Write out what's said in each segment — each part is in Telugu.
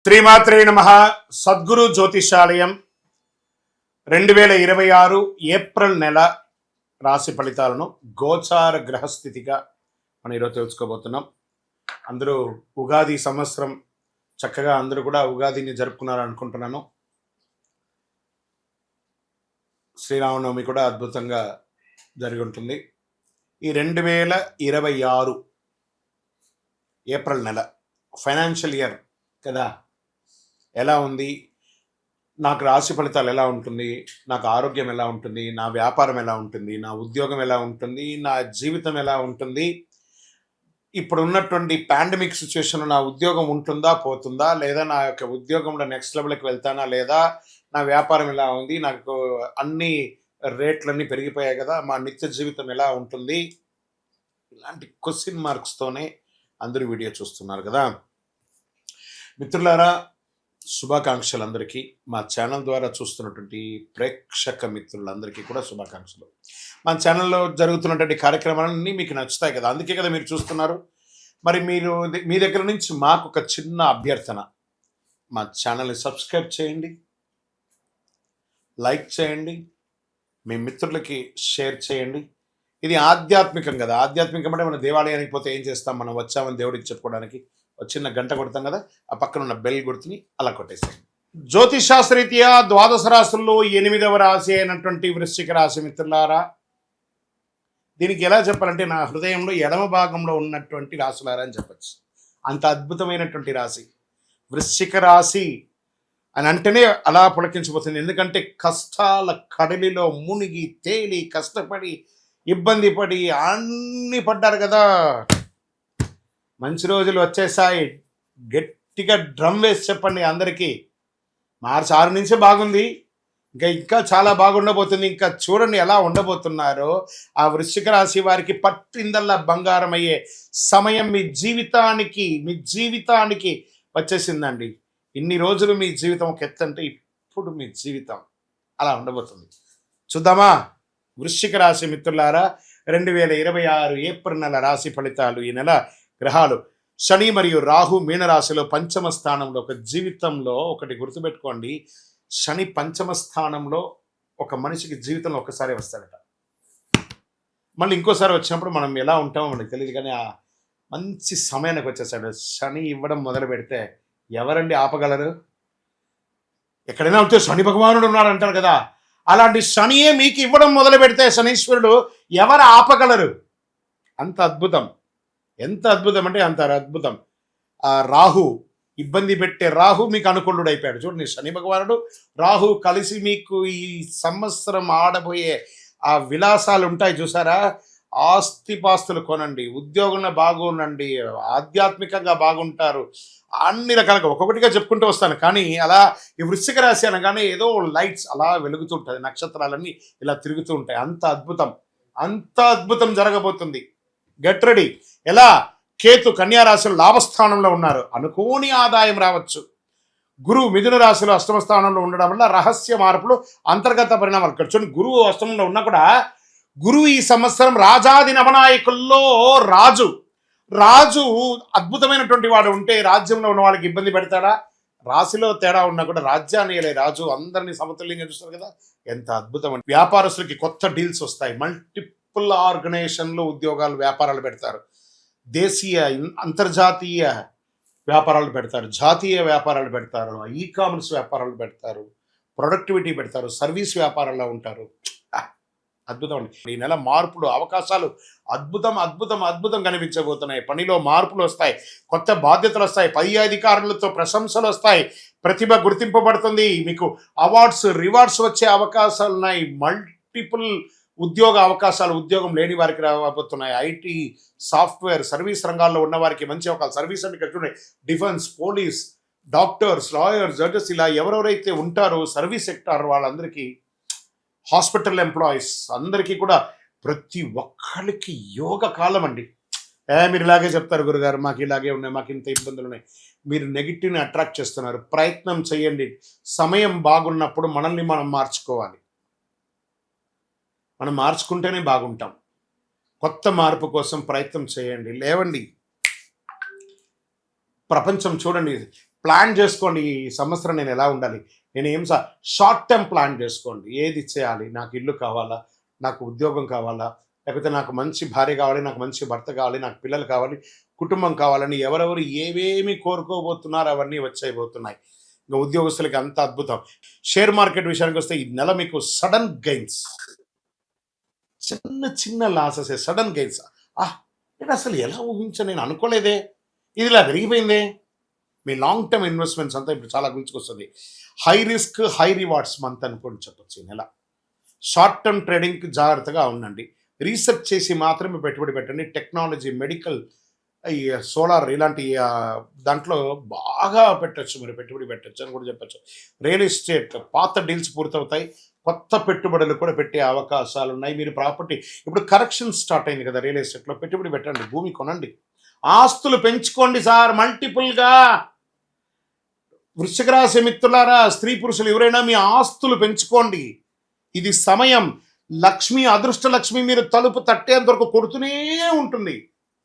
శ్రీమాత్రే నమః. సద్గురు జ్యోతిషాలయం 2026 ఏప్రిల్ నెల రాశి ఫలితాలను గోచార గ్రహస్థితిగా మనం ఈరోజు తెలుసుకోబోతున్నాం. అందరూ ఉగాది సంవత్సరం చక్కగా అందరూ కూడా ఉగాదిని జరుపుకున్నారు అనుకుంటున్నాను. శ్రీరామనవమి కూడా అద్భుతంగా జరిగి ఉంటుంది. ఈ 2026 ఏప్రిల్ నెల ఫైనాన్షియల్ ఇయర్ కదా, ఎలా ఉంది, నాకు రాశి ఫలితాలు ఎలా ఉంటుంది, నాకు ఆరోగ్యం ఎలా ఉంటుంది, నా వ్యాపారం ఎలా ఉంటుంది, నా ఉద్యోగం ఎలా ఉంటుంది, నా జీవితం ఎలా ఉంటుంది, ఇప్పుడు ఉన్నటువంటి పాండమిక్ సిచ్యువేషన్లో నా ఉద్యోగం ఉంటుందా పోతుందా, లేదా నా యొక్క ఉద్యోగంలో నెక్స్ట్ లెవెల్కి వెళ్తానా, లేదా నా వ్యాపారం ఎలా ఉంది, నాకు అన్ని రేట్లన్నీ పెరిగిపోయాయి కదా, మా నిత్య జీవితం ఎలా ఉంటుంది, ఇలాంటి క్వశ్చన్ మార్క్స్తోనే అందరూ వీడియో చూస్తున్నారు కదా. మిత్రులారా, శుభాకాంక్షలు అందరికీ. మా ఛానల్ ద్వారా చూస్తున్నటువంటి ప్రేక్షక మిత్రులందరికీ కూడా శుభాకాంక్షలు. మా ఛానల్లో జరుగుతున్నటువంటి కార్యక్రమాలన్నీ మీకు నచ్చుతాయి కదా, అందుకే కదా మీరు చూస్తున్నారు. మరి మీ దగ్గర నుంచి మాకు ఒక చిన్న అభ్యర్థన, మా ఛానల్ని సబ్స్క్రైబ్ చేయండి, లైక్ చేయండి, మీ మిత్రులకి షేర్ చేయండి. ఇది ఆధ్యాత్మికం కదా. ఆధ్యాత్మికం అంటే మనం దేవాలయానికి పోతే ఏం చేస్తాం, మనం వచ్చామని దేవుడికి చెప్పుకోవడానికి ఒక చిన్న గంట కొడతాం కదా, ఆ పక్కన ఉన్న బెల్ గుర్తుని అలా కొట్టేస్తాం. జ్యోతిషాస్త్రరీత్యా ద్వాదశ రాశుల్లో 8వ రాశి అయినటువంటి వృశ్చిక రాశి మిత్రులారా, దీనికి ఎలా చెప్పాలంటే నా హృదయంలో ఎడమ భాగంలో ఉన్నటువంటి రాశులారా అని చెప్పచ్చు. అంత అద్భుతమైనటువంటి రాశి వృశ్చిక రాశి అని అంటేనే అలా పులకించిపోతుంది. ఎందుకంటే కష్టాల కడలిలో మునిగి తేలి కష్టపడి ఇబ్బంది పడి అన్నీ పడ్డారు కదా. మంచి రోజులు వచ్చేసాయి. గట్టిగా డ్రమ్ వేసి చెప్పండి అందరికీ. మార్చి 6 నుంచి బాగుంది, ఇంకా చాలా బాగుండబోతుంది. ఇంకా చూడండి ఎలా ఉండబోతున్నారో. ఆ వృశ్చిక రాశి వారికి పట్టిందల్లా బంగారం అయ్యే సమయం మీ జీవితానికి వచ్చేసిందండి. ఇన్ని రోజులు మీ జీవితం ఒక ఎత్తంటే ఇప్పుడు మీ జీవితం అలా ఉండబోతుంది. చూద్దామా వృశ్చిక రాశి మిత్రులారా, 2026 ఏప్రిల్ నెల రాశి ఫలితాలు. ఈ నెల గ్రహాలు శని మరియు రాహు మీనరాశిలో పంచమ స్థానంలో. ఒక జీవితంలో ఒకటి గుర్తుపెట్టుకోండి, శని పంచమ స్థానంలో ఒక మనిషికి జీవితంలో ఒకసారి వస్తాడట. మళ్ళీ ఇంకోసారి వచ్చినప్పుడు మనం ఎలా ఉంటామో మనకు తెలియదు, కానీ ఆ మంచి సమయానికి వచ్చేసాడు. శని ఇవ్వడం మొదలు పెడితే ఎవరండి ఆపగలరు? ఎక్కడైనా ఉంటే శని భగవానుడు ఉన్నాడు అంటారు కదా, అలాంటి శనియే మీకు ఇవ్వడం మొదలు పెడితే శనీశ్వరుడు ఎవరు ఆపగలరు? అంత అద్భుతం. ఎంత అద్భుతం అంటే అంత అద్భుతం. ఆ రాహు ఇబ్బంది పెట్టే రాహు మీకు అనుకూలుడు అయిపోయాడు. చూడండి, శని భగవానుడు రాహు కలిసి మీకు ఈ సంవత్సరం ఆడబోయే ఆ విలాసాలు ఉంటాయి చూసారా. ఆస్తిపాస్తులు కొనండి, ఉద్యోగంలో బాగుండండి, ఆధ్యాత్మికంగా బాగుంటారు, అన్ని రకాలుగా ఒక్కొక్కటిగా చెప్పుకుంటూ వస్తాను. కానీ అలా ఈ వృశ్చిక రాశి అనగానే ఏదో లైట్స్ అలా వెలుగుతుంటుంది, నక్షత్రాలన్నీ ఇలా తిరుగుతూ ఉంటాయి. అంత అద్భుతం జరగబోతుంది. Get ready. ఎలా? కేతు కన్యా రాశిలో లాభస్థానంలో ఉన్నారు, అనుకోని ఆదాయం రావచ్చు. గురువు మిథున రాశిలో అష్టమ స్థానంలో ఉండడం వల్ల రహస్య మార్పులు, అంతర్గత పరిణామాలు. ఇక్కడ చూడండి, గురువు అష్టమంలో ఉన్నా కూడా గురువు ఈ సంవత్సరం రాజాది నవనాయకుల్లో రాజు అద్భుతమైనటువంటి వాడు ఉంటే రాజ్యంలో ఉన్న వాళ్ళకి ఇబ్బంది పెడతాడా? రాశిలో తేడా ఉన్నా కూడా రాజ్యాన్ని రాజు అందరినీ సమతుల్యంగా చూస్తారు కదా. ఎంత అద్భుతం అండి. వ్యాపారస్తులకి కొత్త డీల్స్ వస్తాయి. మల్టిపుల్ ఆర్గనైజేషన్లో ఉద్యోగాలు వ్యాపారాలు పెడతారు. దేశీయ అంతర్జాతీయ వ్యాపారాలు పెడతారు, జాతీయ వ్యాపారాలు పెడతారు, ఈ-కామర్స్ వ్యాపారాలు పెడతారు, ప్రొడక్టివిటీ పెడతారు, సర్వీస్ వ్యాపారాల్లో ఉంటారు. అద్భుతం అండి. ఈ నెల మార్పులు, అవకాశాలు అద్భుతం కనిపించబోతున్నాయి. పనిలో మార్పులు వస్తాయి, కొత్త బాధ్యతలు వస్తాయి, పై అధికారులతో ప్రశంసలు వస్తాయి, ప్రతిభ గుర్తింపబడుతుంది, మీకు అవార్డ్స్ రివార్డ్స్ వచ్చే అవకాశాలు ఉన్నాయి. మల్టిపుల్ ఉద్యోగ అవకాశాలు ఉద్యోగం లేని వారికి రాబోతున్నాయి. ఐటీ, సాఫ్ట్వేర్, సర్వీస్ రంగాల్లో ఉన్న వారికి మంచి అవకాశాలు. సర్వీస్ అంటే ఇక్కడ చూడండి, defence, police, doctors, lawyers, judges, ఇలా ఎవరెవరైతే ఉంటారో సర్వీస్ సెక్టార్ వాళ్ళందరికీ, హాస్పిటల్ ఎంప్లాయీస్ అందరికీ కూడా ప్రతి ఒక్కరికి యోగ కాలం అండి. మీరు ఇలాగే చెప్తారు గురుగారు, మాకు ఇలాగే ఉన్నాయి, మాకు ఇంత ఇబ్బందులు ఉన్నాయి. మీరు నెగిటివ్ని అట్రాక్ట్ చేస్తున్నారు. ప్రయత్నం చేయండి. సమయం బాగున్నప్పుడు మనల్ని మనం మార్చుకోవాలి. మనం మార్చుకుంటేనే బాగుంటాం. కొత్త మార్పు కోసం ప్రయత్నం చేయండి. లేవండి. ప్రపంచం చూడండి, ప్లాన్ చేసుకోండి, ఈ సంవత్సరం నేను ఎలా ఉండాలి, నేను ఏం షార్ట్ టర్మ్ ప్లాన్ చేసుకోండి. ఏది చేయాలి, నాకు ఇల్లు కావాలా, నాకు ఉద్యోగం కావాలా, లేకపోతే నాకు మంచి భార్య కావాలి, నాకు మంచి భర్త కావాలి, నాకు పిల్లలు కావాలి, కుటుంబం కావాలని ఎవరెవరు ఏవేమి కోరుకోబోతున్నారో అవన్నీ వచ్చేయబోతున్నాయి. ఇంకా ఉద్యోగస్తులకి అంత అద్భుతం. షేర్ మార్కెట్ విషయానికి వస్తే ఈ నెల మీకు సడన్ గెయిన్స్, చిన్న చిన్న లాసెస్, సడన్ గెయిన్స్. నేను అసలు ఎలా ఊహించాను, నేను అనుకోలేదే, ఇది ఇలా పెరిగిపోయిందే. మీ లాంగ్ టర్మ్ ఇన్వెస్ట్మెంట్స్ అంతా ఇప్పుడు చాలా గుర్తుకొస్తుంది. High risk high rewards month అనుకోండి చెప్పచ్చు ఈ నెల. షార్ట్ టర్మ్ ట్రేడింగ్కి జాగ్రత్తగా ఉండండి. రీసెర్చ్ చేసి మాత్రమే పెట్టుబడి పెట్టండి. టెక్నాలజీ, మెడికల్, ఈ సోలార్ ఇలాంటి దాంట్లో బాగా పెట్టచ్చు, మీరు పెట్టుబడి పెట్టచ్చు అని కూడా చెప్పచ్చు. రియల్ ఎస్టేట్ పాత డీల్స్ పూర్తవుతాయి, కొత్త పెట్టుబడులు కూడా పెట్టే అవకాశాలు ఉన్నాయి. మీరు ప్రాపర్టీ ఇప్పుడు కరెక్షన్ స్టార్ట్ అయింది కదా, రియల్ ఎస్టేట్లో పెట్టుబడి పెట్టండి, భూమి కొనండి, ఆస్తులు పెంచుకోండి సార్ మల్టిపుల్గా. వృశ్చిక రాశి మిత్రులారా, స్త్రీ పురుషులు ఎవరైనా మీ ఆస్తులు పెంచుకోండి. ఇది సమయం. లక్ష్మి, అదృష్ట లక్ష్మి మీరు తలుపు తట్టేంత వరకు కొడుతూనే ఉంటుంది.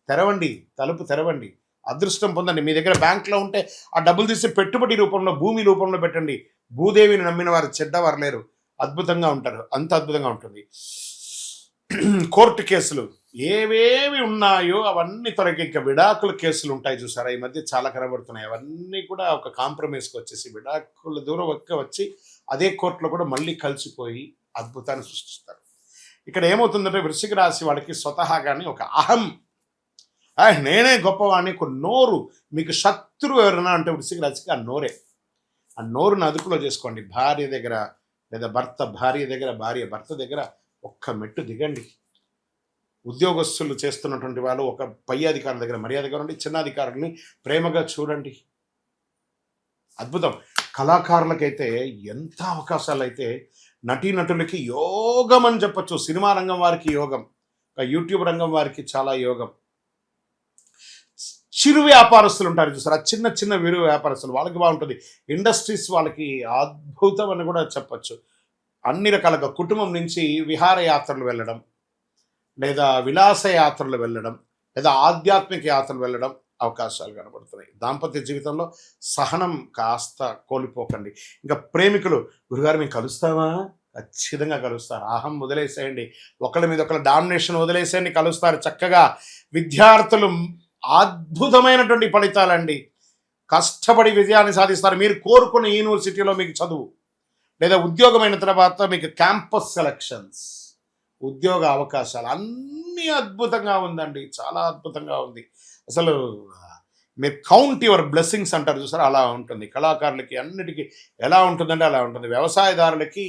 తెరవండి, తలుపు తెరవండి, అదృష్టం పొందండి. మీ దగ్గర బ్యాంక్లో ఉంటే ఆ డబ్బులు తీసి పెట్టుబడి రూపంలో, భూమి రూపంలో పెట్టండి. భూదేవిని నమ్మిన వారు చెడ్డవారు లేరు, అద్భుతంగా ఉంటారు, అంత అద్భుతంగా ఉంటుంది. కోర్టు కేసులు ఏవేవి ఉన్నాయో అవన్నీ తొలగి ఇంకా విడాకుల కేసులు ఉంటాయి చూసారా, ఈ మధ్య చాలా కనబడుతున్నాయి. అవన్నీ కూడా ఒక కాంప్రమైజ్కి వచ్చేసి విడాకుల దూరం వచ్చి అదే కోర్టులో కూడా మళ్ళీ కలిసిపోయి అద్భుతాన్ని సృష్టిస్తారు. ఇక్కడ ఏమవుతుందంటే వృశ్చిక రాశి వాళ్ళకి స్వతహాగానే ఒక అహం, నేనే గొప్పవాడిని, ఒక నోరు. మీకు శత్రువు ఎవరైనా అంటే వృశ్చిక రాశికి ఆ నోరే. ఆ నోరును అదుపులో చేసుకోండి. భార్య దగ్గర లేదా భర్త భార్య దగ్గర, భార్య భర్త దగ్గర ఒక్క మెట్టు దిగండి. ఉద్యోగస్తులు చేస్తున్నటువంటి వాళ్ళు ఒక పై అధికారుల దగ్గర మర్యాదగా ఉండి, చిన్న అధికారులని ప్రేమగా చూడండి. అద్భుతం. కళాకారులకైతే ఎంత అవకాశాలు అయితే, నటీనటులకి యోగం అని చెప్పచ్చు. సినిమా రంగం వారికి యోగం, యూట్యూబ్ రంగం వారికి చాలా యోగం. చిరు వ్యాపారస్తులు ఉంటారు చూసారు, ఆ చిన్న చిన్న వీరు వ్యాపారస్తులు, వాళ్ళకి బాగుంటుంది. ఇండస్ట్రీస్ వాళ్ళకి అద్భుతం అని కూడా చెప్పచ్చు. అన్ని రకాలుగా కుటుంబం నుంచి విహారయాత్రలు వెళ్ళడం, లేదా విలాస యాత్రలు వెళ్ళడం, లేదా ఆధ్యాత్మిక యాత్రలు వెళ్ళడం అవకాశాలు కనబడుతున్నాయి. దాంపత్య జీవితంలో సహనం కాస్త కోల్పోకండి. ఇంకా ప్రేమికులు, గురుగారు మేము కలుస్తామా? ఖచ్చితంగా కలుస్తారు. అహం వదిలేసేయండి, ఒకళ్ళ మీద ఒకళ్ళ డామినేషన్ వదిలేసేయండి, కలుస్తారు చక్కగా. విద్యార్థులు అద్భుతమైనటువంటి ఫలితాలండి, కష్టపడి విజయాన్ని సాధిస్తారు. మీరు కోరుకున్న యూనివర్సిటీలో మీకు చదువు, లేదా ఉద్యోగమైన తర్వాత మీకు క్యాంపస్ సెలక్షన్స్, ఉద్యోగ అవకాశాలు అన్నీ అద్భుతంగా ఉందండి, చాలా అద్భుతంగా ఉంది. అసలు మీరు కౌంట్ యువర్ బ్లెస్సింగ్స్ అంటారు చూసారా, అలా ఉంటుంది. కళాకారులకి అన్నిటికీ ఎలా ఉంటుందంటే అలా ఉంటుంది. వ్యవసాయదారులకి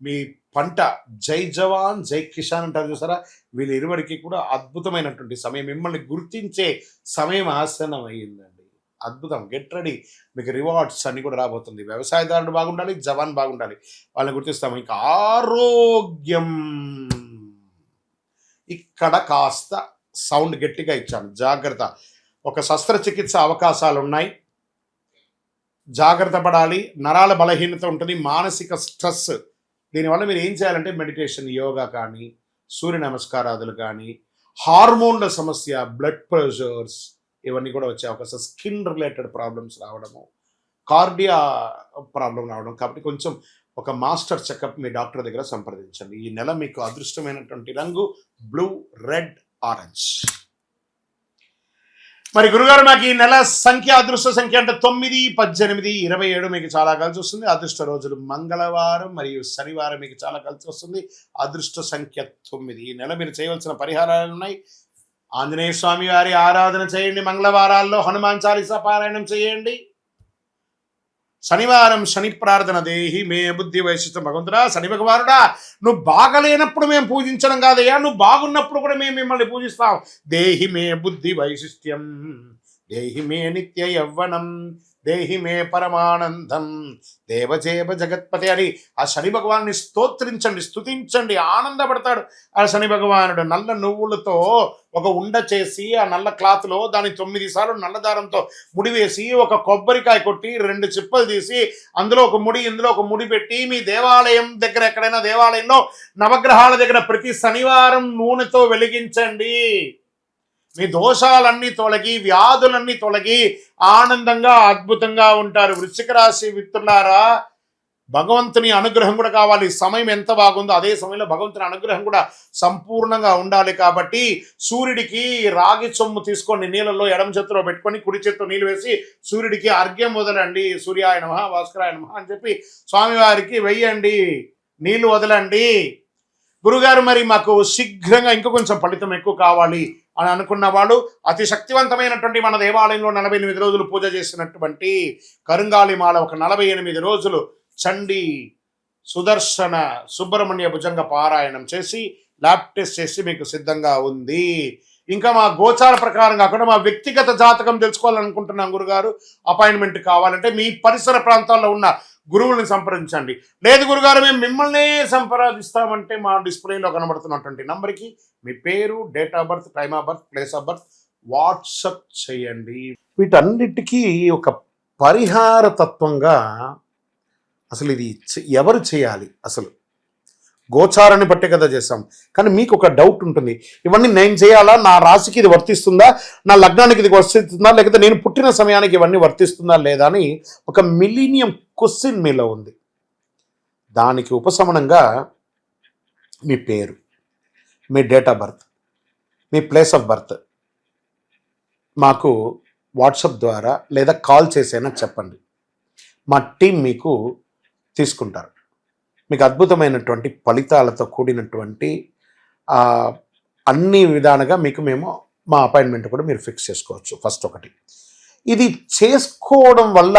మీ పంట జై జవాన్ జై కిసాన్ అంటారు చూసారా, వీళ్ళిరువరికి కూడా అద్భుతమైనటువంటి సమయం, మిమ్మల్ని గుర్తించే సమయం ఆసనం అయ్యిందండి. అద్భుతం. గెట్ రెడీ, మీకు రివార్డ్స్ అన్ని కూడా రాబోతుంది. వ్యవసాయదారుడు బాగుండాలి, జవాన్ బాగుండాలి, వాళ్ళని గుర్తిస్తాము. ఇంకా ఆరోగ్యం, ఇక్కడ కాస్త సౌండ్ గట్టిగా ఇచ్చాను, జాగ్రత్త. ఒక శస్త్రచికిత్స అవకాశాలు ఉన్నాయి, జాగ్రత్త పడాలి. నరాల బలహీనత ఉంటుంది, మానసిక స్ట్రెస్. దీనివల్ల మీరు ఏం చేయాలంటే మెడిటేషన్, యోగా కానీ, సూర్య నమస్కారాదులు కానీ, హార్మోన్ల సమస్య, బ్లడ్ ప్రెషర్స్ ఇవన్నీ కూడా వచ్చే అవకాశం, స్కిన్ రిలేటెడ్ ప్రాబ్లమ్స్ రావడము, కార్డియా ప్రాబ్లం రావడం. కాబట్టి కొంచెం ఒక మాస్టర్ చెకప్ మీ డాక్టర్ దగ్గర సంప్రదించండి. ఈ నెల మీకు అదృష్టమైనటువంటి రంగు బ్లూ, రెడ్, ఆరెంజ్. మరి గురుగారు నాకు ఈ నెల సంఖ్య, అదృష్ట సంఖ్య అంటే 9, 18, 27 మీకు చాలా కలిసి వస్తుంది. అదృష్ట రోజులు మంగళవారం మరియు శనివారం మీకు చాలా కలిసి వస్తుంది. అదృష్ట సంఖ్య 9. ఈ నెల మీరు చేయవలసిన పరిహారాలు ఉన్నాయి. ఆంజనేయ స్వామి వారి ఆరాధన చేయండి, మంగళవారాల్లో హనుమాన్ చాలీసా పారాయణం చేయండి. శనివారం శని ప్రార్థన, దేహి మే బుద్ధి వైశిష్టం. భగవంతుడా, శని భగవానుడా, నువ్వు బాగలేనప్పుడు మేము పూజించడం కాదయ్యా, నువ్వు బాగున్నప్పుడు కూడా మేము మిమ్మల్ని పూజిస్తాం. దేహి మే బుద్ధి వైశిష్ట్యం, దేహి మే నిత్య యవ్వనం, దేహి మే పరమానందం, దేవజేవ జగత్పతి అని ఆ శని భగవాన్ని స్తోత్రించండి, స్తుతించండి, ఆనందపడతాడు ఆ శని భగవానుడు. నల్ల నువ్వులతో ఒక ఉండ చేసి ఆ నల్ల క్లాత్లో దాన్ని 9 సార్లు నల్లదారంతో ముడివేసి, ఒక కొబ్బరికాయ కొట్టి 2 చిప్పలు తీసి అందులో ఒక ముడి, ఇందులో ఒక ముడి పెట్టి, మీ దేవాలయం దగ్గర ఎక్కడైనా దేవాలయంలో నవగ్రహాల దగ్గర ప్రతి శనివారం నూనెతో వెలిగించండి. మీ దోషాలన్నీ తొలగి, వ్యాధులన్నీ తొలగి ఆనందంగా అద్భుతంగా ఉంటారు. వృశ్చిక రాశి మిత్రులారా, భగవంతుని అనుగ్రహం కూడా కావాలి. సమయం ఎంత బాగుందో అదే సమయంలో భగవంతుని అనుగ్రహం కూడా సంపూర్ణంగా ఉండాలి. కాబట్టి సూర్యుడికి రాగి సొమ్ము తీసుకొని నీళ్ళలో ఎడమ చేతిలో పెట్టుకొని కుడి చేతితో నీళ్ళు వేసి సూర్యుడికి అర్ఘ్యం వదలండి. సూర్యాయ నమః, భాస్కరాయ నమః అని చెప్పి స్వామివారికి వెయ్యండి, నీళ్లు వదలండి. గురుగారు మరి మాకు శీఘ్రంగా ఇంకా కొంచెం ఫలితం ఎక్కువ కావాలి అని అనుకున్న వాళ్ళు అతి శక్తివంతమైనటువంటి మన దేవాలయంలో 48 రోజులు పూజ చేసినటువంటి కరుంగాళి మాల ఒక 48 రోజులు చండీ సుదర్శన సుబ్రహ్మణ్య భుజంగ పారాయణం చేసి ల్యాబ్ టెస్ట్ చేసి మీకు సిద్ధంగా ఉంది. ఇంకా మా గోచార ప్రకారం కాకుండా మా వ్యక్తిగత జాతకం తెలుసుకోవాలనుకుంటున్నాం గురుగారు. అపాయింట్మెంట్ కావాలంటే మీ పరిసర ప్రాంతాల్లో ఉన్న గురువుల్ని సంప్రదించండి. లేదు గురుగారు మేము మిమ్మల్నే సంప్రదిస్తామంటే మా డిస్ప్లేలో కనబడుతున్నటువంటి నంబర్కి మీ పేరు, date of birth, time of birth, place of birth WhatsApp చేయండి. వీటన్నిటికీ ఒక పరిహార తత్వంగా అసలు ఇది ఎవరు చేయాలి? అసలు గోచారాన్ని బట్టే కదా చేస్తాం. కానీ మీకు ఒక డౌట్ ఉంటుంది, ఇవన్నీ నేను చేయాలా, నా రాశికి ఇది వర్తిస్తుందా, నా లగ్నానికి ఇది వర్తిస్తుందా, లేకపోతే నేను పుట్టిన సమయానికి ఇవన్నీ వర్తిస్తుందా లేదా అని ఒక మిలీనియం క్వశ్చన్ మీలో ఉంది. దానికి ఉపశమనంగా మీ పేరు, మీ డేట్ ఆఫ్ బర్త్, మీ ప్లేస్ ఆఫ్ బర్త్ మాకు వాట్సాప్ ద్వారా లేదా కాల్ చేసైనా చెప్పండి. మా టీం మీకు తీసుకుంటారు. మీకు అద్భుతమైనటువంటి ఫలితాలతో కూడినటువంటి అన్ని విధాలుగా మీకు మేము మా అపాయింట్మెంట్ కూడా మీరు ఫిక్స్ చేసుకోవచ్చు. ఫస్ట్ ఒకటి, ఇది చేసుకోవడం వల్ల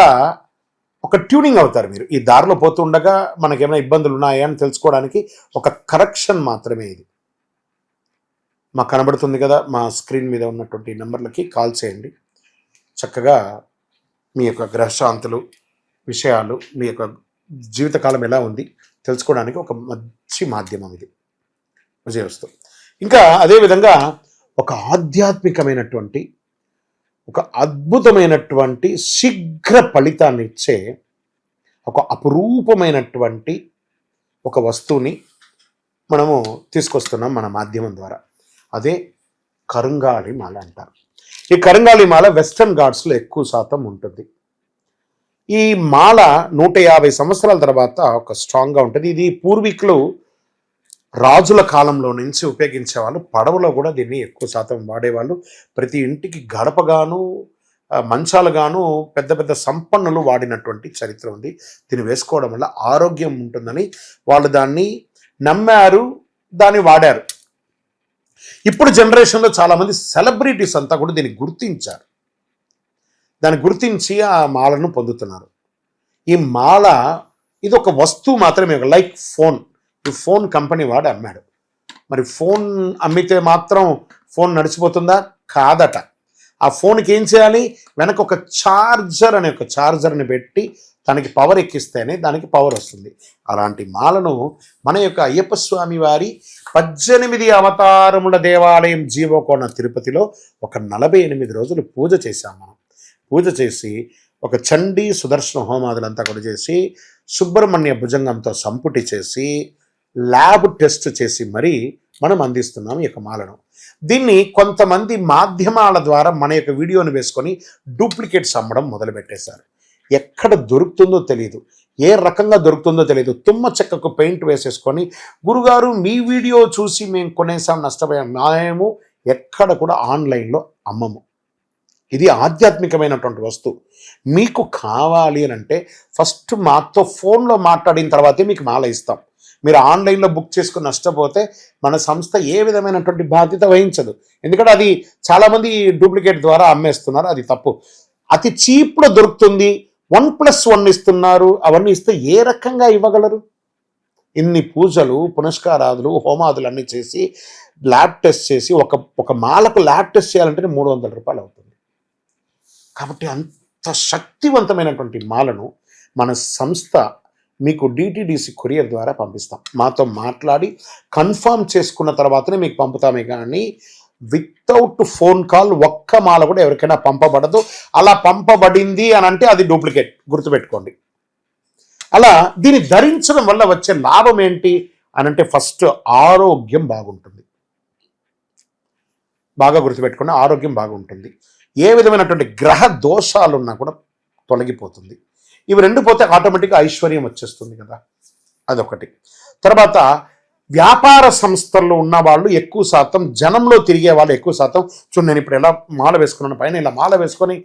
ఒక ట్యూనింగ్ అవుతారు మీరు. ఈ దారిలో పోతుండగా మనకేమైనా ఇబ్బందులు ఉన్నాయా అని తెలుసుకోవడానికి ఒక కరెక్షన్ మాత్రమే ఇది. మాకు కనబడుతుంది కదా, మా స్క్రీన్ మీద ఉన్నటువంటి నెంబర్లకి కాల్ చేయండి. చక్కగా మీ యొక్క గ్రహశాంతులు విషయాలు, మీ యొక్క జీవితకాలం ఎలా ఉంది తెలుసుకోవడానికి ఒక మంచి మాధ్యమం ఇది. విజయవస్తు. ఇంకా అదేవిధంగా ఒక ఆధ్యాత్మికమైనటువంటి ఒక అద్భుతమైనటువంటి శీఘ్ర ఫలితాన్ని ఇచ్చే ఒక అపురూపమైనటువంటి ఒక వస్తువుని మనము తీసుకొస్తున్నాం మన మాధ్యమం ద్వారా. అదే కరుంగాళి మాల అంటారు. ఈ కరుంగాళి మాల వెస్టర్న్ ఘాట్స్లో ఎక్కువ శాతం ఉంటుంది. ఈ మాల 150 సంవత్సరాల తర్వాత ఒక స్ట్రాంగ్గా ఉంటుంది. ఇది పూర్వీకులు రాజుల కాలంలో నుంచి ఉపయోగించేవాళ్ళు. పడవలో కూడా దీన్ని ఎక్కువ శాతం వాడేవాళ్ళు. ప్రతి ఇంటికి గడపగాను మంచాలుగాను పెద్ద పెద్ద సంపన్నులు వాడినటువంటి చరిత్ర ఉంది. దీన్ని వేసుకోవడం వల్ల ఆరోగ్యం ఉంటుందని వాళ్ళు దాన్ని నమ్మారు, దాన్ని వాడారు. ఇప్పుడు జనరేషన్లో చాలామంది సెలబ్రిటీస్ అంతా కూడా దీన్ని గుర్తించారు. దాన్ని గుర్తించి ఆ మాలను పొందుతున్నారు. ఈ మాల ఇది ఒక వస్తువు మాత్రమే, లైక్ ఫోన్. ఈ ఫోన్ కంపెనీ వాడు అమ్మాడు. మరి ఫోన్ అమ్మితే మాత్రం ఫోన్ నడిచిపోతుందా? కాదట. ఆ ఫోన్కి ఏం చేయాలి? వెనక ఒక ఛార్జర్ అనే ఒక ఛార్జర్ని పెట్టి దానికి పవర్ ఎక్కిస్తేనే దానికి పవర్ వస్తుంది. అలాంటి మాలను మన యొక్క అయ్యప్ప స్వామి వారి 18 అవతారముల దేవాలయం జీవకోణ తిరుపతిలో ఒక 48 రోజులు పూజ చేశాం మనం. పూజ చేసి ఒక చండీ సుదర్శన హోమాదులంతా కూడా చేసి సుబ్రహ్మణ్య భుజంగంతో సంపుటి చేసి ల్యాబ్ టెస్ట్ చేసి మరీ మనం అందిస్తున్నాం ఈ యొక్క మాలను. దీన్ని కొంతమంది మాధ్యమాల ద్వారా మన యొక్క వీడియోని వేసుకొని డూప్లికేట్స్ అమ్మడం మొదలుపెట్టేశారు. ఎక్కడ దొరుకుతుందో తెలియదు, ఏ రకంగా దొరుకుతుందో తెలియదు. తుమ్మ చెక్కకు పెయింట్ వేసేసుకొని గురుగారు మీ వీడియో చూసి మేము కొనేసాం నష్టపోయాం. మేము ఎక్కడ కూడా ఆన్లైన్లో అమ్మము. ఇది ఆధ్యాత్మికమైనటువంటి వస్తువు. మీకు కావాలి అని అంటే ఫస్ట్ మాతో ఫోన్లో మాట్లాడిన తర్వాతే మీకు మాల ఇస్తాం. మీరు ఆన్లైన్లో బుక్ చేసుకుని నష్టపోతే మన సంస్థ ఏ విధమైనటువంటి బాధ్యత వహించదు. ఎందుకంటే అది చాలామంది డూప్లికేట్ ద్వారా అమ్మేస్తున్నారు, అది తప్పు. అతి చీప్లో దొరుకుతుంది, 1+1 ఇస్తున్నారు. అవన్నీ ఇస్తే ఏ రకంగా ఇవ్వగలరు? ఇన్ని పూజలు పునస్కారాదులు హోమాదులు అన్నీ చేసి ల్యాబ్ టెస్ట్ చేసి ఒక మాలకు ల్యాబ్ టెస్ట్ చేయాలంటే 300 రూపాయలు అవుతుంది. కాబట్టి అంత శక్తివంతమైనటువంటి మాలను మన సంస్థ మీకు డిటిడిసి కొరియర్ ద్వారా పంపిస్తాం. మాతో మాట్లాడి కన్ఫర్మ్ చేసుకున్న తర్వాతనే మీకు పంపుతామే కానీ వితౌట్ ఫోన్ కాల్ ఒక్క మాల కూడా ఎవరికైనా పంపబడదు. అలా పంపబడింది అని అంటే అది డూప్లికేట్, గుర్తుపెట్టుకోండి. అలా దీన్ని ధరించడం వల్ల వచ్చే లాభం ఏంటి అని అంటే ఫస్ట్ ఆరోగ్యం బాగుంటుంది. బాగా గుర్తుపెట్టుకుని ఆరోగ్యం బాగుంటుంది. ఏ విధమైనటువంటి గ్రహ దోషాలు ఉన్నా కూడా తొలగిపోతుంది. ఇవి రెండు పోతే ఆటోమేటిక్గా ఐశ్వర్యం వచ్చేస్తుంది కదా, అదొకటి. తర్వాత వ్యాపార సంస్థల్లో ఉన్న వాళ్ళు ఎక్కువ శాతం, జనంలో తిరిగే వాళ్ళు ఎక్కువ శాతం, చూడండి నేను ఇప్పుడు ఎలా మాల వేసుకున్నాను, పైన ఇలా మాల వేసుకొని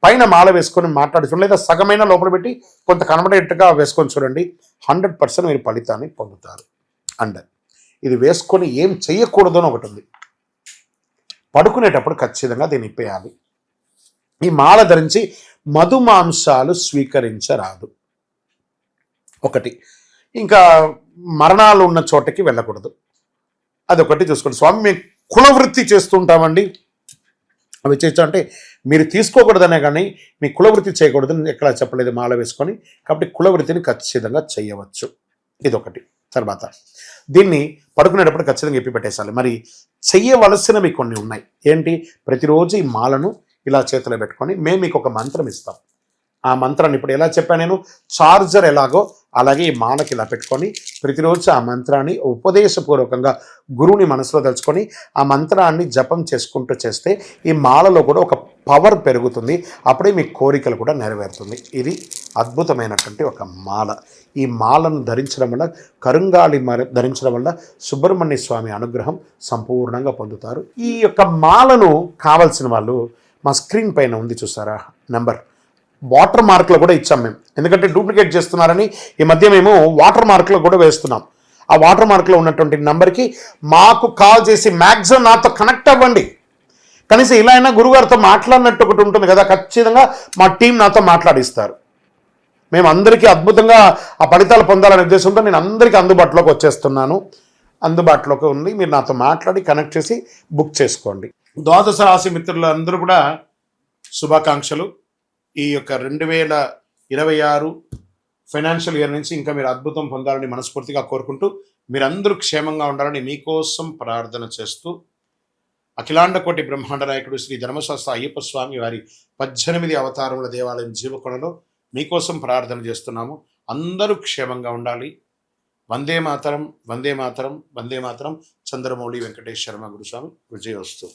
పైన మాల వేసుకొని మాట్లాడుతున్నాను, లేదా సగమైన లోపల పెట్టి కొంత కనబడేట్టుగా వేసుకొని చూడండి, 100% మీరు ఫలితాన్ని పొందుతారు. అండ్ ఇది వేసుకొని ఏం చెయ్యకూడదు అని ఒకటి ఉంది. పడుకునేటప్పుడు ఖచ్చితంగా దీన్ని ఇప్పేయాలి. ఈ మాల ధరించి మధుమాంసాలు స్వీకరించరాదు ఒకటి. ఇంకా మరణాలు ఉన్న చోటకి వెళ్ళకూడదు, అదొకటి చూసుకోండి. స్వామి మేము కులవృత్తి చేస్తుంటామండి, అవి చేయొచ్చు అంటే మీరు తీసుకోకూడదనే కానీ మీ కులవృత్తి చేయకూడదని ఎక్కడా చెప్పలేదు మాల వేసుకొని. కాబట్టి కులవృత్తిని ఖచ్చితంగా చేయవచ్చు, ఇదొకటి. తర్వాత దీన్ని పడుకునేటప్పుడు ఖచ్చితంగా ఎప్పి పెట్టేసాలి. మరి చెయ్యవలసినవి కొన్ని ఉన్నాయి. ఏంటి? ప్రతిరోజు ఈ మాలను ఇలా చేతిలో పెట్టుకొని మేము మీకు ఒక మంత్రం ఇస్తాం. ఆ మంత్రాన్ని ఇప్పుడు ఎలా చెప్పాను నేను, చార్జర్ ఎలాగో అలాగే ఈ మాలకి ఇలా పెట్టుకొని ప్రతిరోజు ఆ మంత్రాన్ని ఉపదేశపూర్వకంగా గురువుని మనసులో తలుచుకొని ఆ మంత్రాన్ని జపం చేసుకుంటూ చేస్తే ఈ మాలలో కూడా ఒక పవర్ పెరుగుతుంది. అప్పుడే మీ కోరికలు కూడా నెరవేరుతుంది. ఇది అద్భుతమైనటువంటి ఒక మాల. ఈ మాలను ధరించడం వల్ల, కరుంగాళి ధరించడం వల్ల సుబ్రహ్మణ్య స్వామి అనుగ్రహం సంపూర్ణంగా పొందుతారు. ఈ యొక్క మాలను కావలసిన వాళ్ళు మా స్క్రీన్ పైన ఉంది చూసారా నెంబర్, వాటర్ మార్క్లో కూడా ఇచ్చాం మేము. ఎందుకంటే డూప్లికేట్ చేస్తున్నారని ఈ మధ్య మేము వాటర్ మార్క్లో కూడా వేస్తున్నాం. ఆ వాటర్ మార్క్లో ఉన్నటువంటి నెంబర్కి మాకు కాల్ చేసి మ్యాక్సిమం నాతో కనెక్ట్ అవ్వండి. కనీసం ఇలా అయినా గురుగారితో మాట్లాడినట్టు ఒకటి ఉంటుంది కదా, ఖచ్చితంగా మా టీం నాతో మాట్లాడిస్తారు. మేము అందరికీ అద్భుతంగా ఆ ఫలితాలు పొందాలనే ఉద్దేశంతో నేను అందరికీ అందుబాటులోకి వచ్చేస్తున్నాను. అందుబాటులోకి ఉంది, మీరు నాతో మాట్లాడి కనెక్ట్ చేసి బుక్ చేసుకోండి. ద్వాదశ రాశి మిత్రులందరూ కూడా శుభాకాంక్షలు. ఈ యొక్క 2026 ఫైనాన్షియల్ ఇయర్ నుంచి ఇంకా మీరు అద్భుతం పొందాలని మనస్ఫూర్తిగా కోరుకుంటూ, మీరందరూ క్షేమంగా ఉండాలని మీకోసం ప్రార్థన చేస్తూ, అఖిలాండ కోటి బ్రహ్మాండ నాయకుడు శ్రీ ధర్మశాస్త్ర అయ్యప్ప స్వామి వారి 18 అవతారముల దేవాలయం జీవకొండలో మీకోసం ప్రార్థన చేస్తున్నాము. అందరూ క్షేమంగా ఉండాలి. వందే మాతరం, వందే మాతరం, వందే మాతరం. చంద్రమౌళి వెంకటేష్ శర్మ గురుస్వామి. విజయోస్తు.